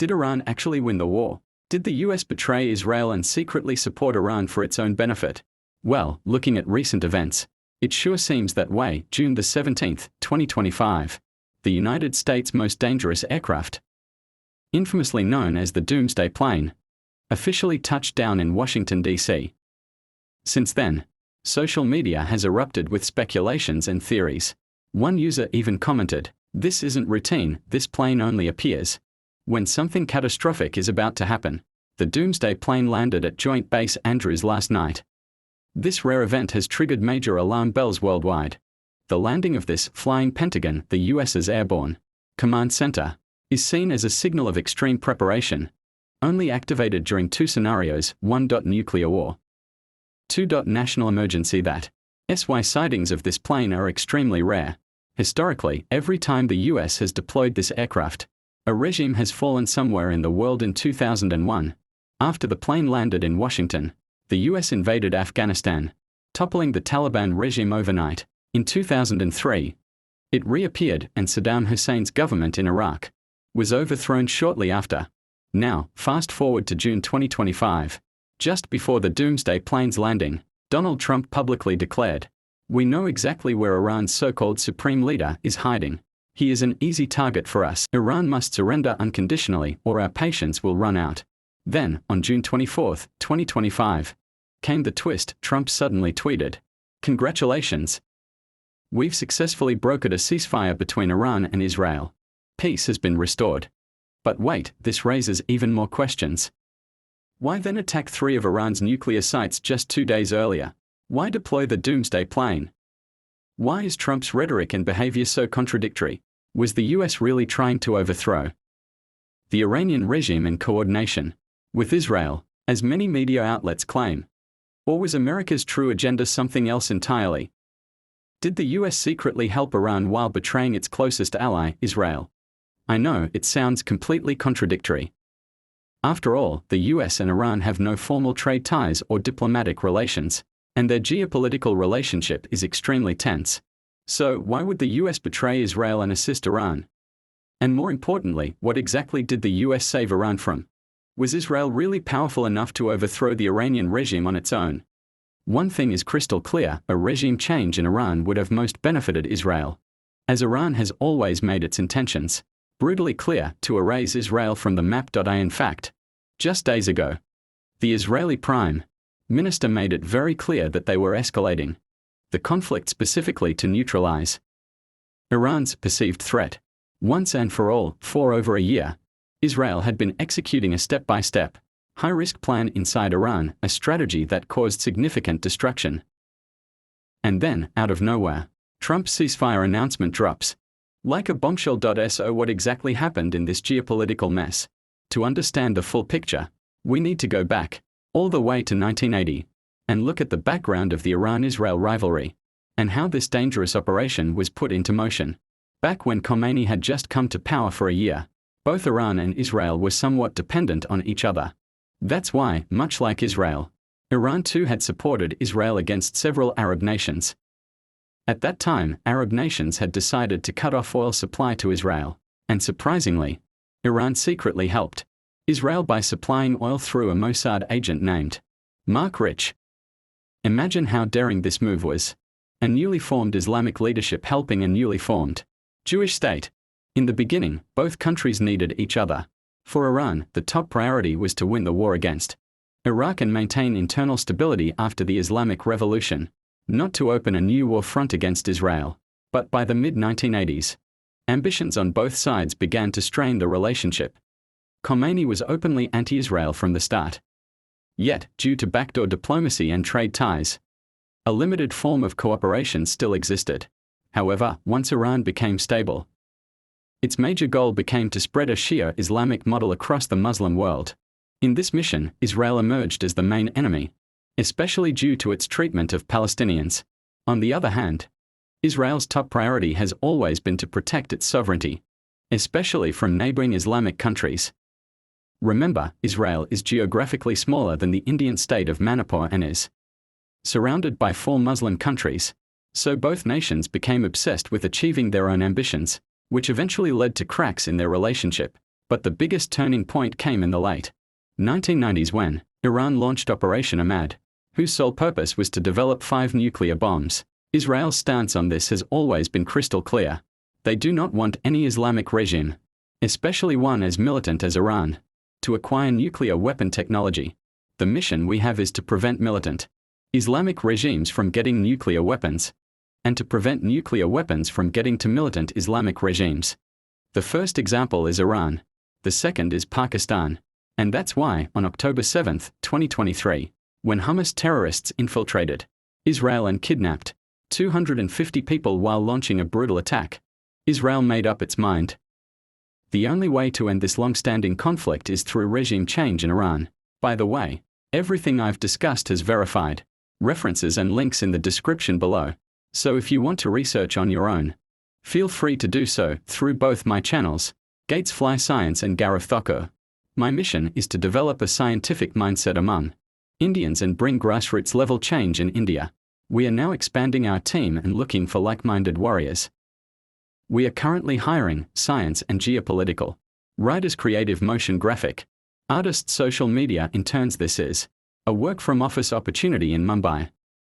Did Iran actually win the war? Did the US betray Israel and secretly support Iran for its own benefit? Well, looking at recent events, it sure seems that way. June the 17th, 2025. The United States' most dangerous aircraft, infamously known as the Doomsday Plane, officially touched down in Washington, D.C. Since then, social media has erupted with speculations and theories. One user even commented, "This isn't routine, this plane only appears when something catastrophic is about to happen." The Doomsday Plane landed at Joint Base Andrews last night. This rare event has triggered major alarm bells worldwide. The landing of this flying Pentagon, the US's Airborne Command Center, is seen as a signal of extreme preparation, only activated during two scenarios: 1. Nuclear war, 2. National emergency. That SY sightings of this plane are extremely rare. Historically, every time the US has deployed this aircraft, a regime has fallen somewhere in the world. In 2001, after the plane landed in Washington, the US invaded Afghanistan, toppling the Taliban regime overnight. In 2003, it reappeared, and Saddam Hussein's government in Iraq was overthrown shortly after. Now, fast forward to June 2025. Just before the Doomsday Plane's landing, Donald Trump publicly declared, "We know exactly where Iran's so-called supreme leader is hiding. He is an easy target for us. Iran must surrender unconditionally or our patience will run out." Then, on June 24, 2025, came the twist. Trump suddenly tweeted, "Congratulations. We've successfully brokered a ceasefire between Iran and Israel. Peace has been restored." But wait, this raises even more questions. Why then attack 3 of Iran's nuclear sites just 2 days earlier? Why deploy the Doomsday Plane? Why is Trump's rhetoric and behavior so contradictory? Was the US really trying to overthrow the Iranian regime in coordination with Israel, as many media outlets claim? Or was America's true agenda something else entirely? Did the US secretly help Iran while betraying its closest ally, Israel? I know, it sounds completely contradictory. After all, the US and Iran have no formal trade ties or diplomatic relations, and their geopolitical relationship is extremely tense. So, why would the US betray Israel and assist Iran? And more importantly, what exactly did the US save Iran from? Was Israel really powerful enough to overthrow the Iranian regime on its own? One thing is crystal clear: a regime change in Iran would have most benefited Israel, as Iran has always made its intentions brutally clear to erase Israel from the map. In fact, just days ago, the Israeli Prime Minister made it very clear that they were escalating the conflict specifically to neutralize Iran's perceived threat. Once and for all, for over a year, Israel had been executing a step-by-step, high-risk plan inside Iran, a strategy that caused significant destruction. And then, out of nowhere, Trump's ceasefire announcement drops like a bombshell. So what exactly happened in this geopolitical mess? To understand the full picture, we need to go back all the way to 1980 and look at the background of the Iran-Israel rivalry and how this dangerous operation was put into motion. Back when Khomeini had just come to power for a year, both Iran and Israel were somewhat dependent on each other. That's why, much like Israel, Iran too had supported Israel against several Arab nations. At that time, Arab nations had decided to cut off oil supply to Israel, and surprisingly, Iran secretly helped Israel by supplying oil through a Mossad agent named Mark Rich. Imagine how daring this move was. A newly formed Islamic leadership helping a newly formed Jewish state. In the beginning, both countries needed each other. For Iran, the top priority was to win the war against Iraq and maintain internal stability after the Islamic Revolution, not to open a new war front against Israel. But by the mid-1980s, ambitions on both sides began to strain the relationship. Khomeini was openly anti-Israel from the start. Yet, due to backdoor diplomacy and trade ties, a limited form of cooperation still existed. However, once Iran became stable, its major goal became to spread a Shia Islamic model across the Muslim world. In this mission, Israel emerged as the main enemy, especially due to its treatment of Palestinians. On the other hand, Israel's top priority has always been to protect its sovereignty, especially from neighboring Islamic countries. Remember, Israel is geographically smaller than the Indian state of Manipur and is surrounded by 4 Muslim countries, so both nations became obsessed with achieving their own ambitions, which eventually led to cracks in their relationship. But the biggest turning point came in the late 1990s when Iran launched Operation Ahmad, whose sole purpose was to develop 5 nuclear bombs. Israel's stance on this has always been crystal clear. They do not want any Islamic regime, especially one as militant as Iran, to acquire nuclear weapon technology. The mission we have is to prevent militant Islamic regimes from getting nuclear weapons, and to prevent nuclear weapons from getting to militant Islamic regimes. The first example is Iran. The second is Pakistan. And that's why, on October 7, 2023, when Hamas terrorists infiltrated Israel and kidnapped 250 people while launching a brutal attack, Israel made up its mind. The only way to end this long-standing conflict is through regime change in Iran. By the way, everything I've discussed has verified references and links in the description below. So if you want to research on your own, feel free to do so through both my channels, Gates Fly Science and Gareth Thoko. My mission is to develop a scientific mindset among Indians and bring grassroots level change in India. We are now expanding our team and looking for like-minded warriors. We are currently hiring science and geopolitical writers, creative motion graphic artists, social media interns. This is a work from office opportunity in Mumbai.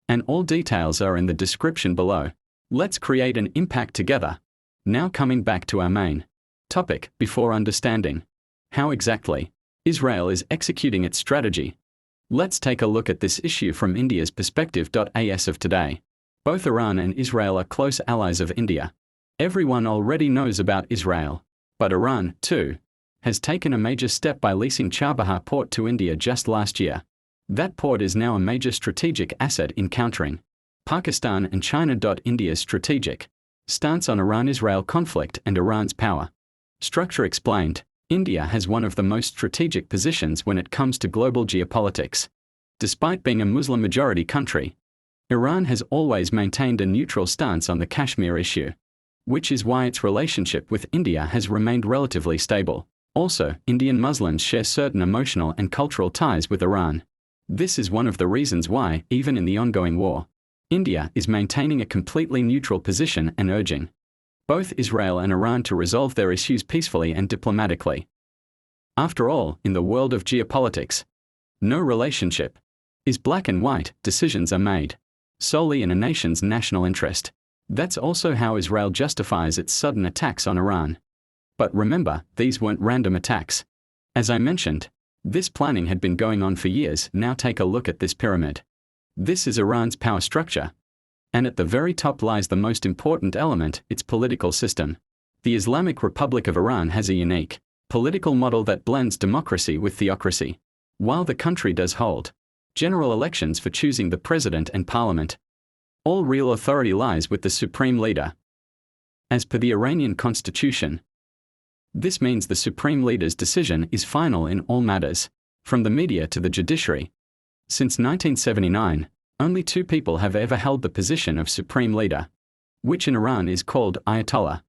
And all details are in the description below. Let's create an impact together. Now coming back to our main topic, before understanding how exactly Israel is executing its strategy, let's take a look at this issue from India's perspective. As of today, both Iran and Israel are close allies of India. Everyone already knows about Israel, but Iran, too, has taken a major step by leasing Chabahar port to India just last year. That port is now a major strategic asset in countering Pakistan and China. India's strategic stance on Iran-Israel conflict and Iran's power structure explained. India has one of the most strategic positions when it comes to global geopolitics. Despite being a Muslim-majority country, Iran has always maintained a neutral stance on the Kashmir issue, which is why its relationship with India has remained relatively stable. Also, Indian Muslims share certain emotional and cultural ties with Iran. This is one of the reasons why, even in the ongoing war, India is maintaining a completely neutral position and urging both Israel and Iran to resolve their issues peacefully and diplomatically. After all, in the world of geopolitics, no relationship is black and white. Decisions are made solely in a nation's national interest. That's also how Israel justifies its sudden attacks on Iran. But remember, these weren't random attacks. As I mentioned, this planning had been going on for years. Now take a look at this pyramid. This is Iran's power structure. And at the very top lies the most important element, its political system. The Islamic Republic of Iran has a unique political model that blends democracy with theocracy. While the country does hold general elections for choosing the president and parliament, all real authority lies with the supreme leader. As per the Iranian constitution, this means the supreme leader's decision is final in all matters, from the media to the judiciary. Since 1979, only 2 people have ever held the position of supreme leader, which in Iran is called Ayatollah.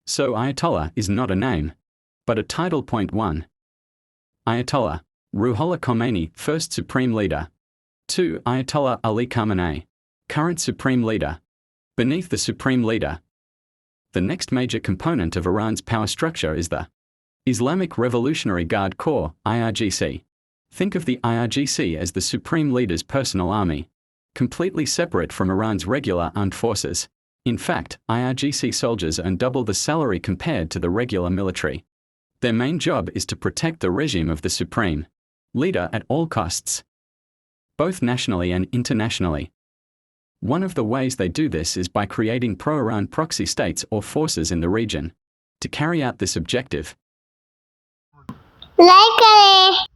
So Ayatollah is not a name, but a title. 1. Ayatollah Ruhollah Khomeini, first supreme leader. 2. Ayatollah Ali Khamenei, current supreme leader. Beneath the supreme leader, the next major component of Iran's power structure is the Islamic Revolutionary Guard Corps, IRGC. Think of the IRGC as the supreme leader's personal army, completely separate from Iran's regular armed forces. In fact, IRGC soldiers earn double the salary compared to the regular military. Their main job is to protect the regime of the supreme leader at all costs, both nationally and internationally. One of the ways they do this is by creating pro-Iran proxy states or forces in the region. To carry out this objective, like करें